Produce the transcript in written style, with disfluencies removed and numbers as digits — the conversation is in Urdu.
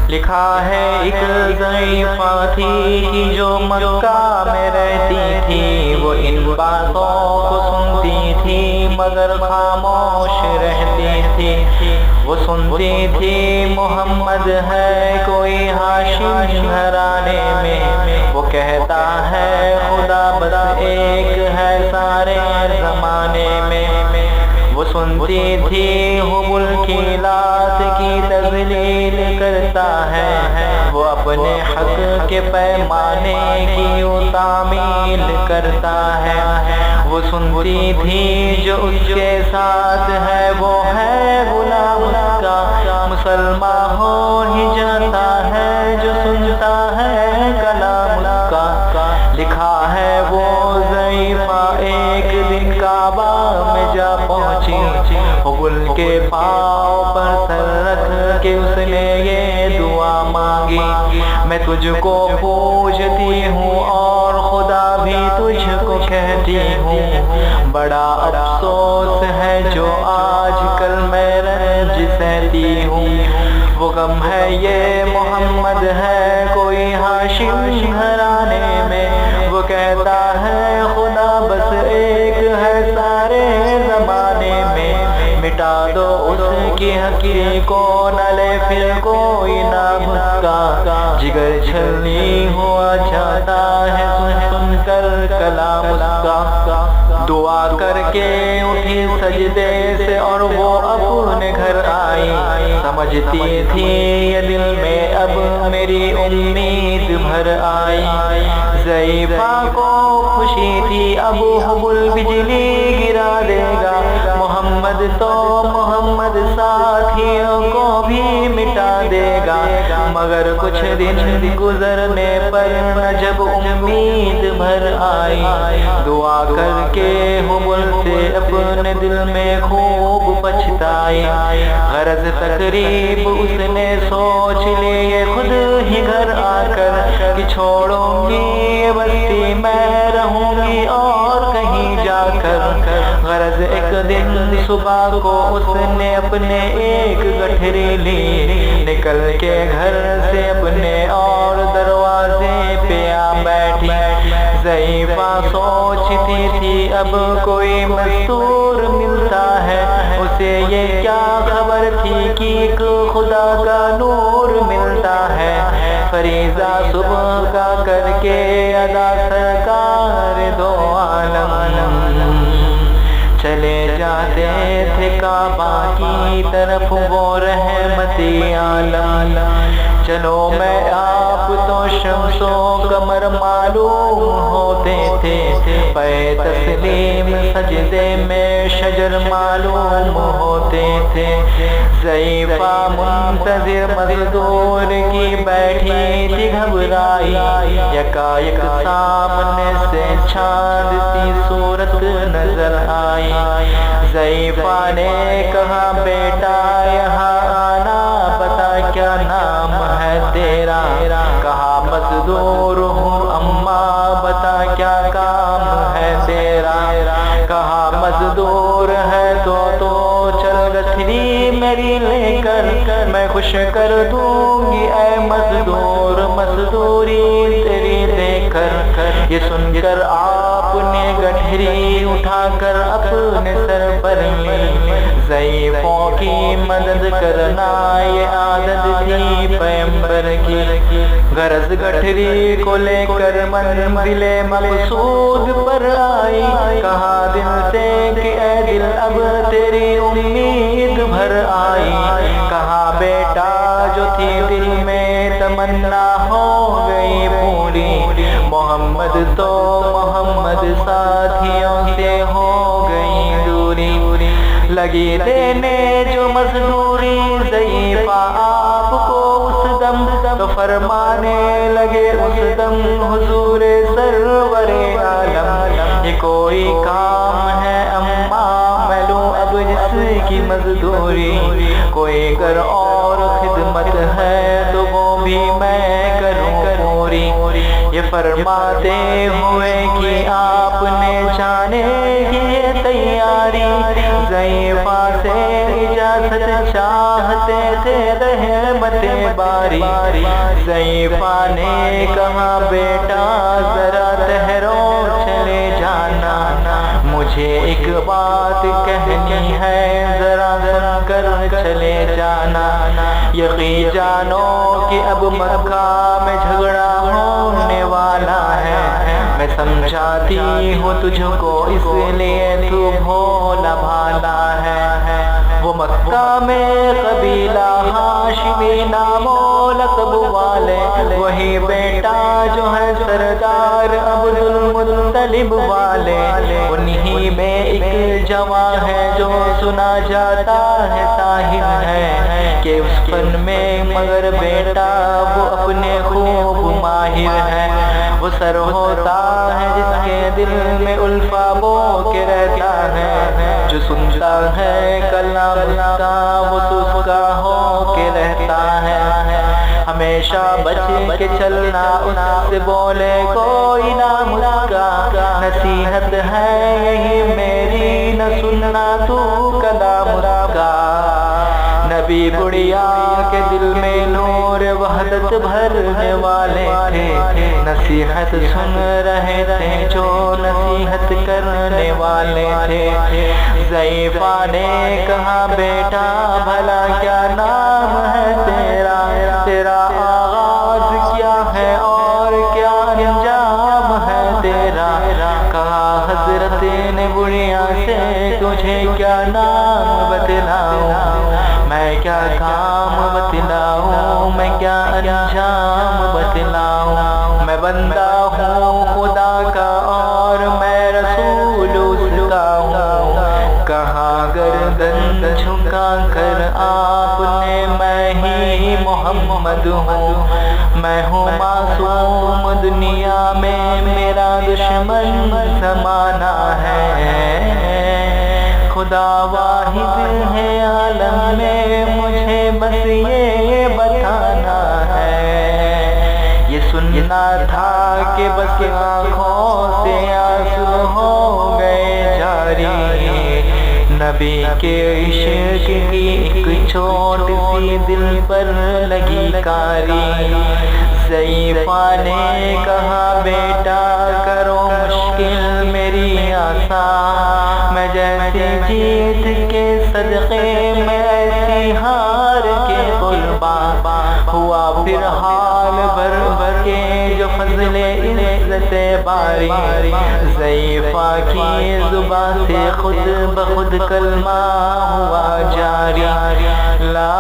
لکھا ہے ایک ضعیفہ تھی جو مکہ میں رہتی تھی، وہ ان باتوں کو سنتی تھی مگر خاموش رہتی تھی۔ وہ سنتی تھی محمد ہے کوئی ہاشم گھرانے میں، وہ کہتا ہے خدا بس ایک ہے سارے زمانے میں۔ وہ سنتی تھی حبل کی لات کی تذلیل کرتا ہے، وہ اپنے حق کے پیمانے کی تعمیل کرتا ہے۔ وہ سنتی تھی جو اس کے ساتھ ہے وہ ہے غلام اس کا، مسلمان ہو ہی جاتا ہے جو سنتا ہے کلام اس کا۔ لکھا ہے وہ ضعیفہ ایک دن کعبہ میں جا پہنچی، حبل کے پاؤں پر سر رکھ کے اس نے یہ دعا مانگی، میں تجھ کو پوجتی ہوں اور خدا بھی تجھ کو کہتی ہوں، بڑا افسوس ہے جو آج کل میں رنج سہتی ہوں۔ وہ غم ہے یہ محمد ہے کوئی ہاشم گھرانے میں، وہ کہتا ہے خدا بس ایک ہے سارے زمانے میں، مٹا دو اس کی حقیر کو نہ لے پھر کوئی نام اس کا، جگر چھلنی ہوا چاہتا ہے سن سن کر کلام اس کا۔ دعا کر کے اٹھی سجدے سے اور وہ اپنے گھر آئی، سمجھتی تھی یہ دل میں اب میری امید بھر آئی۔ ضعیفہ کو خوشی تھی اب حبل بجلی گرا دے گا، محمد تو محمد ساتھیوں کو بھی مٹا دے گا، مگر کچھ دن گزرنے پر نہ جب امید بھر آئی، دعا کر کے حبل سے اپنے دل میں خوب پچھتائی۔ غرض تقریب اس نے سوچ لی خود ہی گھر آ کر کہ چھوڑوں گی یہ بستی میں رہوں گی اور کہیں جا کر۔ غرض ایک دن صبح کو اس نے اپنے ایک گٹھری لی، نکل کے گھر سے اپنے اور دروازے پہ آ بیٹھی۔ ضعیفہ سوچتی تھی اب کوئی مستور ملتا ہے، اسے یہ کیا خبر تھی کہ ایک خدا کا نور ملتا ہے۔ فریضہ صبح کا کر کے ادا سرکار دو عالم چلے جاتے تھے کعبہ کی طرف وہ رحمتی عالم۔ چلو میں آپ تو شمس و قمر معلوم ہوتے تھے، پے تسلیم سجدے میں شجر معلوم ہوتے تھے۔ ضعیفہ منتظر مزدور کی بیٹھی تھی گھبرائی، یکایک سامنے سے چاند سی صورت نظر آئی۔ ضعیفہ نے کہا بیٹا یہاں آنا، بتا کیا نام ہے تیرا؟ کہا مزدور ہوں اماں، بتا کیا کام ہے تیرا؟ کہا مزدور ہے تو چل گٹھری میری لے کر، میں خوش کر دوں گی اے مزدور مزدوری تیری دے کر۔ یہ سن کر آپ نے گٹھری اٹھا کر اپنے سر پر لی، ضعیفوں کی مدد کرنا یہ عادت تھی پیغمبر کی۔ غرض گٹھری کو لے کر منزل مقصود پر آئی، کہا دل سے کہ اے دل اب تیری امید بھر آئی۔ کہا بیٹا جو تھی دل میں تمنا ہو گئی پوری، محمد تو محمد ساتھیوں سے ہو گئی دوری۔ لگی دینے جو مزدوری ضعیفہ آپ کو اس دم، تو فرمانے لگے اس دم حضور سرور عالم، یہ کوئی کام ہے اماں میں لوں اب جس کی مزدوری، کوئی گر اور خدمت ہے تو وہ بھی میں کروں پوری۔ یہ فرماتے ہوئے کہ آپ نے جانے یہ تیاری، ضعیفہ سے اجازت چاہتے تھے رحمت باری۔ ضعیفہ نے کہا بیٹا ذرا ٹھہرو چلے جانا، مجھے ایک بات کہنی ہے ذرا سن کر چلے جانا۔ یقین جانو کہ اب مکہ میں جھگڑا ہونے والا ہے، میں سمجھاتی ہوں تجھ کو اس لیے تو بھولا بھالا ہے۔ وہ مکہ میں قبیلہ ہاشمی نام و لقب والے، وہی بیٹا جو ہے سردار عبد المطلب والے، انہی میں ایک جوان ہے جو سنا جاتا ہے صاحب ہے کہ اس فن میں، مگر بیٹا وہ اپنے خوب ماہر ہے۔ وہ سر ہوتا ہے جس کے دل میں الفا بو کے رہتا ہے، جو سنتا ہے کلام کا وہ سسکا ہو کے رہتا ہے۔ ہمیشہ بچ کے چلنا اس سے بولے کوئی نہ مسکا، نصیحت ہے یہی میری نہ سننا تو کلام کا۔ نبی بڑھیا کے دل میں نور وحدت بھرنے والے تھے، نصیحت سن رہے تھے جو نصیحت کرنے والے تھے۔ ضعیفہ نے کہا بیٹا بھلا کیا نام ہے تیرا، تیرا آغاز کیا ہے اور کیا انجام ہے تیرا۔ کہا حضرت نے بڑھیا سے تجھے کیا نام بتلاؤں، میں کیا کام بتلاؤں، میں کیا انجام بتلاؤں۔ میں بندہ ہوں خدا کا اور میں رسول اس کا ہوں، کہاں گردن جھکا کر آپ نے میں ہی محمد ہوں۔ میں ہوں معصوم دنیا میں میرا دشمن زمانہ ہے، خدا واحد ہے عالم میں مجھے بس یہ بتانا ہے۔ یہ سننا تھا کہ بس آنکھوں سے آنسو ہو گئے جاری، نبی کے عشق کی ایک چھوٹ سی دل پر لگی کاری۔ ضعیفہ نے کہا بیٹا کرو مشکل میری آسان، میں جیسی جیت کے صدقے میں ایسی ہار کے قربان، ہوا پھر حال بھر بھر کے جو فضل عزت باری۔ ضعیفہ کی زبان سے خود بخود کلمہ ہوا جاری، لا